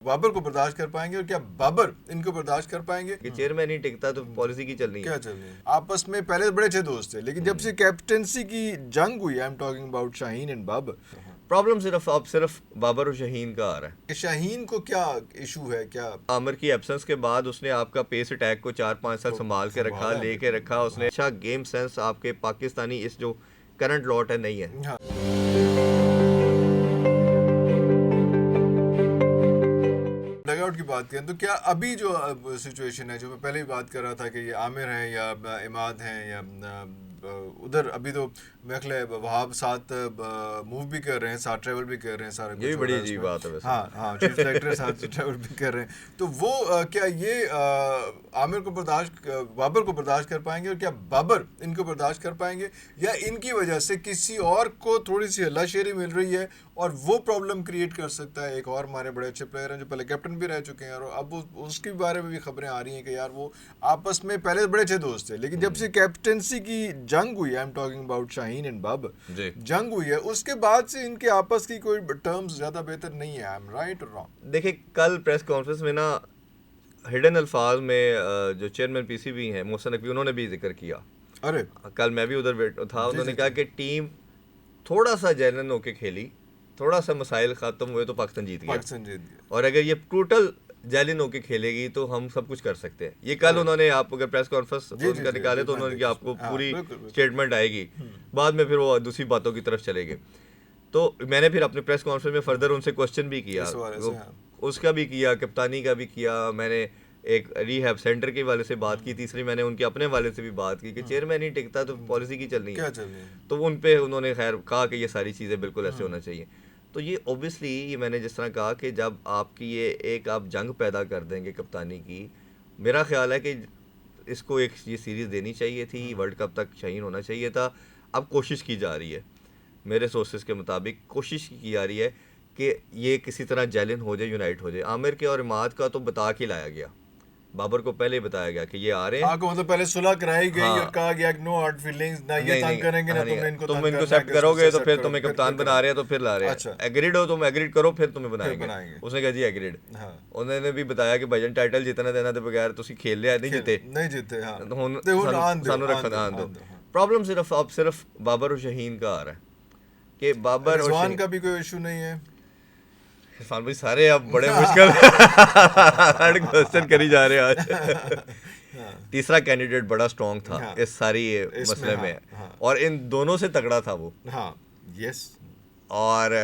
बाबर को बर्दाश्त कर पाएंगे और क्या बाबर इनको बर्दाश्त कर पाएंगे? कि चेयरमैन नहीं टिकता तो पॉलिसी की चलनी है। क्या चल रही है? आपस में पहले बड़े अच्छे दोस्त थे, लेकिन जब से कैप्टनसी की जंग हुई, I am talking about Shaheen and Babar, problem सिर्फ बाबर और शाहीन का आ रहा है। कि शाहीन को क्या इशू है? क्या आमिर की एब्सेंस के बाद उसने आपका पेस अटैक को 4-5 साल संभाल के रखा, लेके रखा उसने। अच्छा गेम सेंस आपके पाकिस्तानी इस जो करंट लॉट है नहीं है। हाँ। डगआउट की बात करें तो क्या अभी जो सिचुएशन है, जो मैं पहले ही बात कर रहा था कि ये आमिर हैं या इमाद हैं या उधर अभी तो मेरे ख्याल है वहाब साथ मूव भी कर रहे हैं, साथ ट्रैवल भी कर रहे हैं, सारा ये भी बड़ी अजीब बात है वैसे। हाँ, चीफ सेक्रेटरी साथ ट्रैवल भी कर रहे हैं। तो वो क्या ये आमिर को बाबर को बर्दाश्त कर पाएंगे और क्या बाबर इनको बर्दाश्त कर पाएंगे, या इनकी वजह से किसी और को थोड़ी सी हल्लाशेरी मिल रही है और वो प्रॉब्लम क्रिएट कर सकता है? एक और हमारे बड़े अच्छे प्लेयर हैं जो पहले कैप्टन भी रह चुके हैं और अब उसके बारे में भी खबरें आ रही हैं कि यार वो आपस में पहले बड़े अच्छे दोस्त थे, लेकिन जब से कैप्टनसी की जंग हुई, I am talking about Shaheen and Babar, जंग हुई है, उसके बाद से इनके आपस की कोई टर्म्स ज्यादा बेहतर नहीं है। आई एम राइट और रॉन्ग? देखिए कल प्रेस कॉन्फ्रेंस में ना हिडन अल्फाज में जो चेयरमैन पीसीबी हैं मोहसिन नकवी, उन्होंने भी जिक्र किया। अरे कल मैं भी उधर था। उन्होंने कहा कि टीम थोड़ा सा जेन्युइन होके खेली, थोड़ा सा मसाइल खत्म हुए तो पाकिस्तान जीत गया, और अगर ये टोटल जेन्युइन होके खेलेगी तो हम सब कुछ कर सकते हैं। ये कल उन्होंने, आप अगर प्रेस कॉन्फ्रेंस उनका निकाले तो उन्होंने कहा आपको पूरी स्टेटमेंट आएगी, बाद में फिर वो दूसरी बातों की तरफ चले गए। तो मैंने फिर अपने प्रेस कॉन्फ्रेंस में फर्दर उनसे क्वेश्चन भी किया, उसका भी किया, कप्तानी का भी किया, मैंने एक रिहैब सेंटर के वाले से बात की, तीसरी मैंने उनके अपने वाले से भी बात की कि चेयरमैन नहीं टिकता तो पॉलिसी की चलनी है। तो उन पे उन्होंने खैर कहा कि ये सारी चीज़ें बिल्कुल ऐसे होना चाहिए। तो ये ऑब्वियसली ये मैंने जिस तरह कहा कि जब आपकी ये एक आप जंग पैदा कर देंगे कप्तानी की, मेरा ख्याल है कि इसको एक ये सीरीज़ देनी चाहिए थी, वर्ल्ड कप तक शाहीन होना चाहिए था। अब कोशिश की जा रही है, मेरे सोर्सेज के मुताबिक कोशिश की जा रही है कि ये किसी तरह जेलिन हो जाए, यूनाइट हो जाए। आमिर के और इमाद का तो बता के लाया गया, बाबर को पहले ही बताया गया कि ये आ रहे हैं। मतलब पहले सुलह कराई गई और कहा गया नो हार्ड फीलिंग्स, ना ये तंग करेंगे ना तुम इनको एक्सेप्ट करोगे तो फिर तुम्हें कप्तान बना रहे हैं तो फिर ला रहे हैं। एग्रीड हो, तुम एग्रीड करो फिर तुम्हें बनाएंगे। उसने कहा जी एग्रीड। उन्होंने भी बताया कि भाईजान टाइटल जीतना देना तो बगैर तुसी खेल लिया, नहीं जीते सानू रखना आन दो। प्रॉब्लम सिर्फ बाबर और शाहीन का आ रहा है कि बाबर और रिजवान का भी कोई इशू नहीं है। इरफान भाई सारे अब बड़े मुश्किल क्वेश्चन करी जा रहे हैं आज। तीसरा कैंडिडेट बड़ा स्ट्रॉन्ग था इस सारी मसले में, और इन दोनों से तगड़ा था वो। यस, और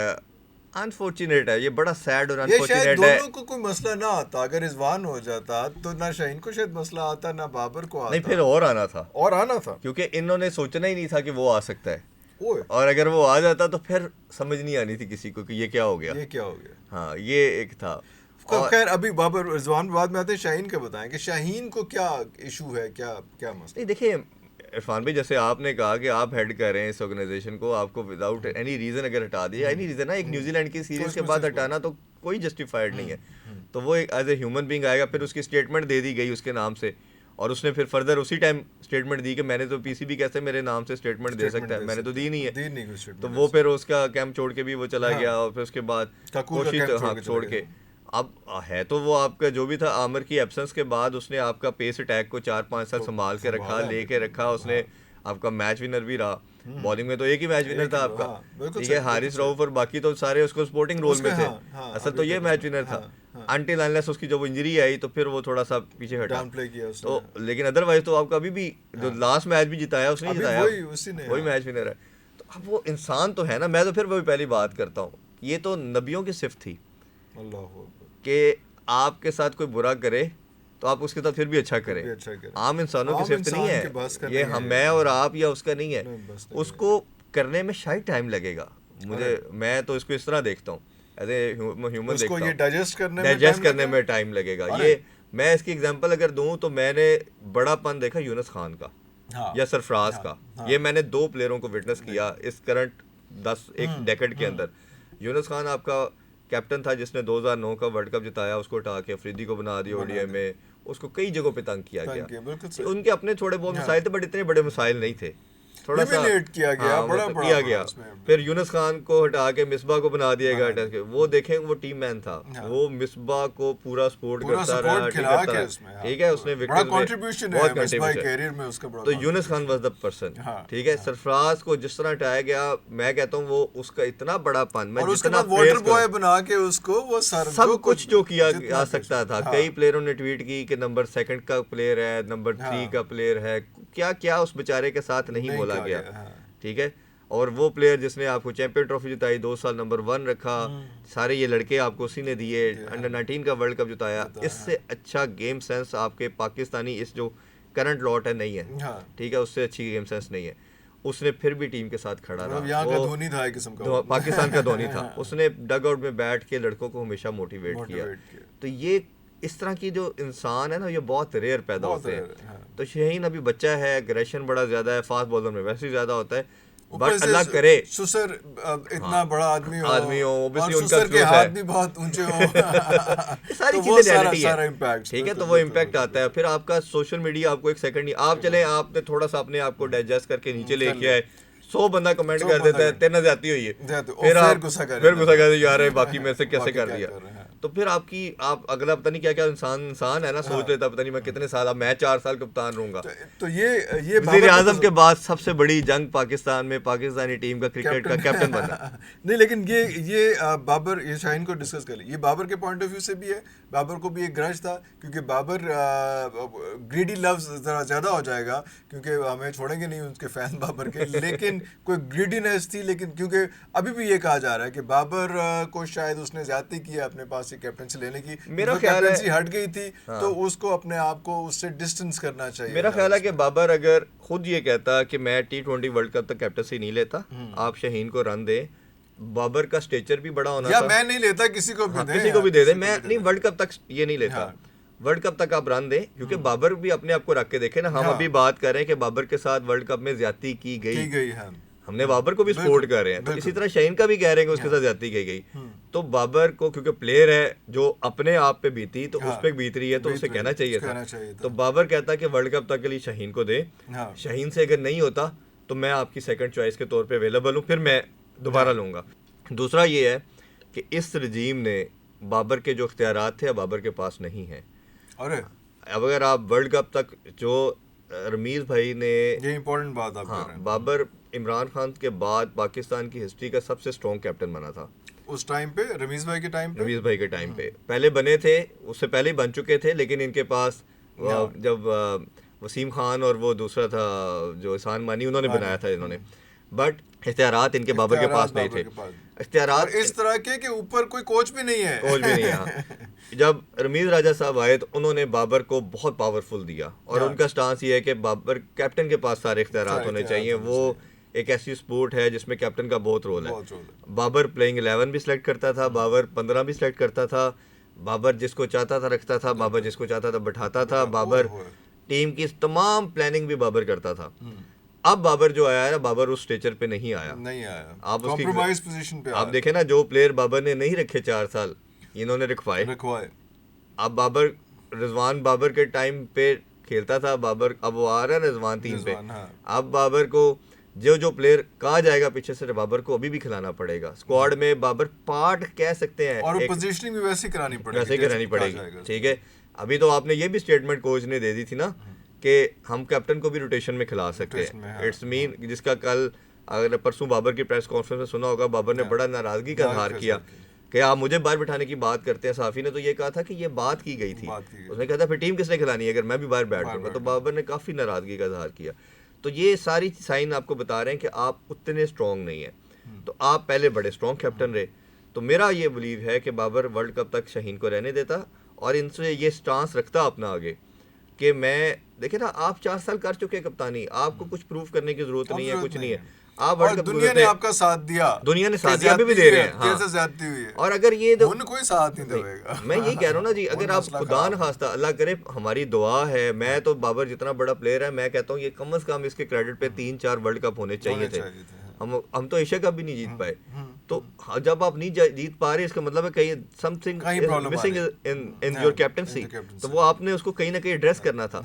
अनफॉर्चुनेट है, ये बड़ा सैड और अनफॉर्चुनेट है। दोनों को कोई मसला ना आता, अगर रिजवान हो जाता तो ना शाहीन को शायद मसला आता ना बाबर को आता। नहीं, फिर और आना था क्योंकि इन्होंने सोचना ही नहीं था कि वो आ सकता है, और अगर वो आ जाता तो फिर समझ नहीं आनी थी किसी को कि ये क्या हो गया। हाँ, ये एक था। खैर अभी बाबर रिजवान बाद में आते हैं, शाहीन का बताएं कि शाहीन को क्या इशू है, क्या मसला? नहीं देखिए इरफान भाई, जैसे आपने कहा कि आप हेड कर रहे हैं इस ऑर्गेनाइजेशन को, आपको विदाउट एनी रीजन अगर हटा दिया, एनी रीजन ना, एक न्यूजीलैंड की सीरीज के बाद हटाना तो कोई जस्टिफाइड नहीं है। तो वो एक एज ए ह्यूमन बीइंग आएगा, फिर उसकी स्टेटमेंट दे दी गई उसके नाम से, और उसने फिर फर्दर उसी टाइम स्टेटमेंट दी कि मैंने तो पीसीबी कैसे मेरे नाम से स्टेटमेंट दे सकता है, मैंने तो दी नहीं है। तो वो फिर उसका कैंप छोड़ के भी वो चला गया, और फिर उसके बाद कोशिश छोड़ के अब है तो वो आपका जो भी था, आमिर की एब्सेंस के बाद उसने आपका पेस अटैक को 4-5 साल संभाल के रखा, लेके रखा उसने। आपका मैच विनर भी रहा, बॉलिंग में तो एक ही मैच विनर था आपका, ठीक है, हारिस रऊफ, और बाकी तो सारे उसको सपोर्टिंग रोल में थे। असल तो ये मैच विनर था, अनटिल अनलेस उसकी जब इंजरी आई तो फिर वो थोड़ा सा पीछे हटा। तो लेकिन अदरवाइज तो आपका अभी भी जो लास्ट मैच भी जिताया उसने जिताया, वही मैच विनर है। तो अब वो इंसान तो है ना, मैं तो फिर वही पहली बात करता हूँ, ये तो नबियों की सिफ्त थी कि आपके साथ कोई बुरा करे तो आप उसके साथ फिर भी अच्छा करें। आम इंसानों की सिफ्त नहीं है ये, हम मैं और आप या उसका नहीं है। उसको करने में शायद टाइम लगेगा, मैं तो इसको इस तरह देखता हूँ, एज ए ह्यूमन देखता हूँ, डाइजेस्ट करने में टाइम लगेगा। ये मैं इसकी एग्जांपल अगर दूं तो मैंने बड़ापन देखा यूनुस खान का या सरफराज का, ये मैंने 2 प्लेयरों को विटनेस किया इस करंट 10 डेकेड के अंदर। यूनुस खान आपका कैप्टन था जिसने 2009 का वर्ल्ड कप जिताया, उसको हटा के अफरीदी को बना दिया ओडीआई में, उसको कई जगहों पे तंग किया गया। उनके अपने थोड़े बहुत मसाइल थे, बट इतने बड़े मसाइल नहीं थे। थोड़ा सा Humiliate किया गया, हाँ, बड़ा मतलब बड़ा किया बड़ा गया। उसमें। फिर यूनुस खान को हटा के मिसबा को बना दिया गया टेस्ट के। वो देखें वो टीम मैन था, वो मिसबा को पूरा सपोर्ट पूरा करता रहा, सपोर्ट ठीक खिला करता के रहा, उसमें, हाँ, ठीक है, उसने बड़ा विकेट में कंट्रीब्यूशन बहुत है मिसबाह कंट्रीब्यूशन। कैरियर में उसका बड़ा तो Yunus Khan contribution। Was the person, हाँ, ठीक है। सरफराज को जिस तरह हटाया गया, मैं कहता हूँ वो उसका इतना बड़ा पन, मैं और उसके जितना बाद वाटर praise बॉय करूं, बना के उसको वो सब कुछ जो किया जितना जा कुछ, सकता था। हाँ, कई प्लेयरों ने ट्वीट की कि नंबर 2 का प्लेयर है, नंबर 3 हाँ, का प्लेयर है, क्या क्या उस बेचारे के साथ नहीं बोला कहा गया, हाँ। ठीक है। और वो प्लेयर जिसने आपको चैंपियन ट्रॉफी जिताई, 2 साल नंबर 1 रखा, सारे ये लड़के आपको उसी ने दिए, अंडर 19 का वर्ल्ड कप जिताया। इससे अच्छा गेम सेंस आपके पाकिस्तानी इस जो करंट लॉट है नहीं है, हाँ। ठीक है, उससे अच्छी गेम सेंस नहीं है। उसने फिर भी टीम के साथ खड़ा मतलब रहा, यहाँ का वो धोनी था एक किस्म का वो। पाकिस्तान का धोनी था। उसने डग आउट में बैठ के लड़कों को हमेशा मोटिवेट किया। तो ये इस तरह की जो इंसान है ना, ये बहुत रेयर पैदा बहुत होते हैं। rare है, हाँ। तो शहीन अभी बच्चा है, एग्रेशन बड़ा ज्यादा है, फास्ट बॉलर में वैसे ही ज्यादा होता है, ऊपर बट से अल्लाह करे सुसर इतना बड़ा आदमी हो, obviously और उनका सुसर के क्लोज हाथ है। भी बहुत ऊंचे हो। ये सारी तो वो चीजें रियलिटी सारा है, इम्पैक्ट, ठीक है। तो वो इम्पैक्ट आता है। फिर आपका सोशल मीडिया आपको एक सेकंड नहीं, आप चले आपने थोड़ा सा अपने आप को डाइजेस्ट करके नीचे लेके आए, 100 बंदा कमेंट कर देता है तेरे ज्यादती हुई है, फिर आप फिर गुस्सा कर यार है बाकी मेरे से कैसे कर दिया। तो फिर आप अगला पता नहीं क्या क्या इंसान है ना, सोच लेता पता नहीं मैं कितने साल, अब मैं 4 साल कप्तान रहूंगा। तो ये वज़ीर आज़म के बाद सबसे बड़ी जंग पाकिस्तान में पाकिस्तानी टीम का क्रिकेट का कैप्टन बनना। नहीं, लेकिन ये बाबर, ये शाहीन को डिस्कस कर लिया, ये बाबर के पॉइंट ऑफ व्यू से भी है। बाबर को भी एक ग्रज था, क्योंकि बाबर ग्रीडी लव्स ज़रा ज़्यादा हो जाएगा, क्योंकि हमें छोड़ेंगे नहीं उसके फैन बाबर के, लेकिन कोई ग्रीडीनेस थी। लेकिन क्योंकि अभी भी ये कहा जा रहा है कि बाबर को शायद उसने ज्यादती की अपने पास से कैप्टनसी लेने की, मेरा ख्याल है कैप्टनसी हट गई थी, तो उसको अपने आप को उससे डिस्टेंस करना चाहिए। मेरा ख्याल है कि बाबर अगर खुद ये कहता कि मैं T20 वर्ल्ड कप तक कैप्टनसी नहीं लेता, आप शहीन को रन दे, बाबर का स्टेचर भी बड़ा होना या था, मैं नहीं लेता, किसी को भी किसी को भी दे दे, मैं नहीं वर्ल्ड कप तक ये नहीं लेता, वर्ल्ड कप तक आप रन दें, क्योंकि बाबर भी अपने आप को रख के देखे ना। हम अभी बात कर रहे हैं कि बाबर के साथ वर्ल्ड कप में ज्यादती की गई, हमने बाबर को भी सपोर्ट कर रहे हैं, तो इसी तरह शहीन का भी कह रहे हैं कि उसके साथ ज्यादती की गई। तो बाबर को क्योंकि प्लेयर है जो अपने आप पे बीती, तो उस पे बीत रही है, तो उसे कहना चाहिए था। तो बाबर कहता कि वर्ल्ड कप तक के लिए शहीन को दे, शहीन से अगर नहीं होता तो मैं आपकी सेकंड चॉइस के तौर पे अवेलेबल हूँ, फिर मैं दोबारा लूँगा। दूसरा ये है कि इस रजीम ने बाबर के जो इख्तियारात थे अब बाबर के पास नहीं है। अरे अब अगर आप वर्ल्ड कप तक जो रमीज़ भाई ने, ये इंपॉर्टेंट बात आप हाँ, कर रहे हैं, बाबर इमरान खान के बाद पाकिस्तान की हिस्ट्री का सबसे स्ट्रॉन्ग कैप्टन बना था उस टाइम पे, रमीज़ भाई के टाइम पे। रमीज़ भाई के टाइम पे पहले बने थे, उससे पहले ही बन चुके थे, लेकिन इनके पास जब वसीम खान और वो दूसरा था जो एहसान मानी, उन्होंने बनाया था इन्होंने, बट इख्तियारात इनके बाबर के पास नहीं थे। इख्तियारात इस तरह के ऊपर कोई कोच भी नहीं है, कोच भी नहीं है। हाँ। जब रमीज़ राजा साहब आए तो उन्होंने बाबर को बहुत पावरफुल दिया, और उनका स्टांस ये है कि बाबर कैप्टन के पास सारे इख्तियारात होने चाहिए। वो एक ऐसी स्पोर्ट है जिसमें कैप्टन का बहुत रोल है। बाबर प्लेइंग 11 भी सिलेक्ट करता था, बाबर 15 भी सिलेक्ट करता था, बाबर जिसको चाहता था रखता था, बाबर जिसको चाहता था बैठाता था, बाबर टीम की तमाम प्लानिंग भी बाबर करता था। अब बाबर जो आया है, बाबर उस स्टेचर पे नहीं आया। आप उसकी कॉम्प्रोमाइज पोजीशन पे आप देखें ना, जो प्लेयर बाबर ने नहीं रखे 4 साल, इन्होंने रखवाए। अब बाबर, रिजवान बाबर के टाइम पे खेलता था बाबर, अब वो आ रहा है रिजवान 3 पे। अब बाबर को जो प्लेयर कहा जाएगा पीछे से, बाबर को अभी भी खिलाना पड़ेगा। स्क्वाड में बाबर पार्ट कह सकते हैं, और पोजीशनिंग भी वैसे करानी पड़ेगी, ठीक है। अभी तो आपने ये भी स्टेटमेंट कोच ने दे दी थी ना कि हम कैप्टन को भी रोटेशन में खिला सकते हैं। इट्स मीन, जिसका कल अगर परसों बाबर की प्रेस कॉन्फ्रेंस में सुना होगा, बाबर ने बड़ा नाराजगी का इजहार किया कि आप मुझे बाहर बिठाने की बात करते हैं। साफी ने तो ये कहा था कि ये बात की गई थी, उसने कहा था फिर टीम किसने खिलानी है अगर मैं भी बाहर बैठ दूंगा। तो बाबर ने काफ़ी नाराजगी का इजहार किया। तो ये सारी साइन आपको बता रहे हैं कि आप उतने स्ट्रॉन्ग नहीं है। तो आप पहले बड़े स्ट्रॉन्ग कैप्टन रहे। तो मेरा ये बिलीव है कि बाबर वर्ल्ड कप तक शहीन को रहने देता और इनसे ये स्टांस रखता अपना आगे कि मैं, देखिए ना, आप 4 साल कर चुके कप्तानी, आपको कुछ प्रूव करने की जरूरत नहीं है, कुछ नहीं है। आप और दुनिया ने आपका साथ दिया, दुनिया ने साथ दिया, अभी भी दे रहे हैं। कैसे ज्यादती हुई है। और अगर ये कोई साथ नहीं देगा। मैं यही कह रहा हूँ ना जी, अगर आप खुदा न खास्ता, अल्लाह करे, हमारी दुआ है, मैं तो बाबर जितना बड़ा प्लेयर है, मैं कहता हूँ ये कम से कम इसके क्रेडिट पे 3-4 वर्ल्ड कप होने चाहिए थे। हम तो एशिया कप भी नहीं जीत पाए। तो जब आप नहीं जीत पा रहे, इसका मतलब है कहीं something missing in your captaincy, तो वो आपने उसको कहीं ना कहीं एड्रेस करना था।